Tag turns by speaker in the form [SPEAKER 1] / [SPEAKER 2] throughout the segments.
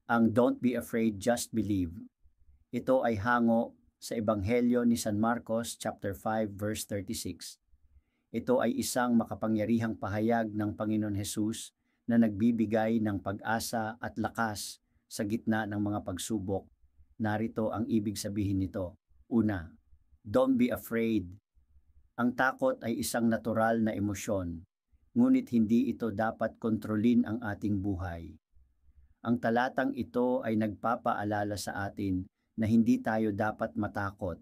[SPEAKER 1] ang Don't Be Afraid, Just Believe. Ito ay hango sa Ebanghelyo ni San Marcos chapter 5 verse 36. Ito ay isang makapangyarihang pahayag ng Panginoon Hesus na nagbibigay ng pag-asa at lakas sa gitna ng mga pagsubok. Narito ang ibig sabihin nito. Una, don't be afraid. Ang takot ay isang natural na emosyon, ngunit hindi ito dapat kontrolin ang ating buhay. Ang talatang ito ay nagpapaalala sa atin na hindi tayo dapat matakot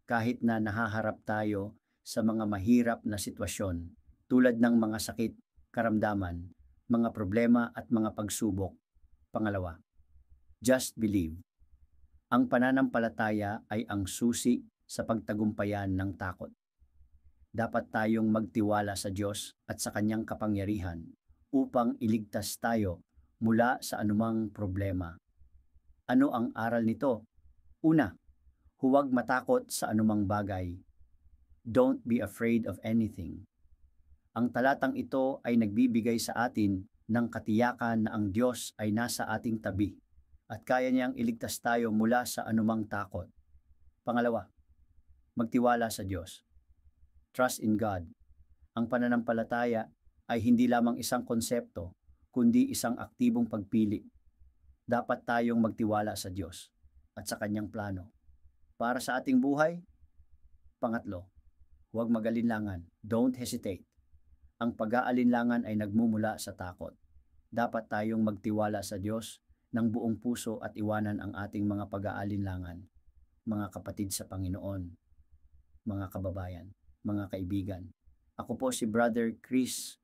[SPEAKER 1] kahit na nahaharap tayo sa mga mahirap na sitwasyon tulad ng mga sakit, karamdaman, mga problema at mga pagsubok. Pangalawa, just believe. Ang pananampalataya ay ang susi sa pagtagumpayan ng takot. Dapat tayong magtiwala sa Diyos at sa Kanyang kapangyarihan upang iligtas tayo mula sa anumang problema. Ano ang aral nito? Una, huwag matakot sa anumang bagay. Don't be afraid of anything. Ang talatang ito ay nagbibigay sa atin ng katiyakan na ang Diyos ay nasa ating tabi at kaya niyang iligtas tayo mula sa anumang takot. Pangalawa, magtiwala sa Diyos. Trust in God. Ang pananampalataya ay hindi lamang isang konsepto, kundi isang aktibong pagpili. Dapat tayong magtiwala sa Diyos at sa Kanyang plano para sa ating buhay. Pangatlo, huwag mag-alinlangan. Don't hesitate. Ang pag-aalinlangan ay nagmumula sa takot. Dapat tayong magtiwala sa Diyos ng buong puso at iwanan ang ating mga pag-aalinlangan. Mga kapatid sa Panginoon, mga kababayan, mga kaibigan. Ako po si Brother Chris.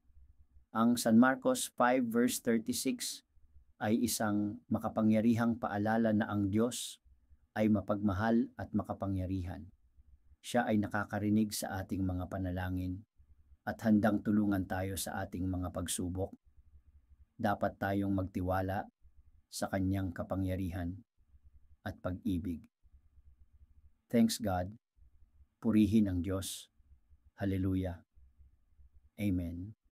[SPEAKER 1] Ang San Marcos 5 verse 36 ay isang makapangyarihang paalala na ang Diyos ay mapagmahal at makapangyarihan. Siya ay nakakarinig sa ating mga panalangin at handang tulungan tayo sa ating mga pagsubok. Dapat tayong magtiwala sa Kanyang kapangyarihan at pag-ibig. Thanks God. Purihin ang Diyos. Hallelujah. Amen.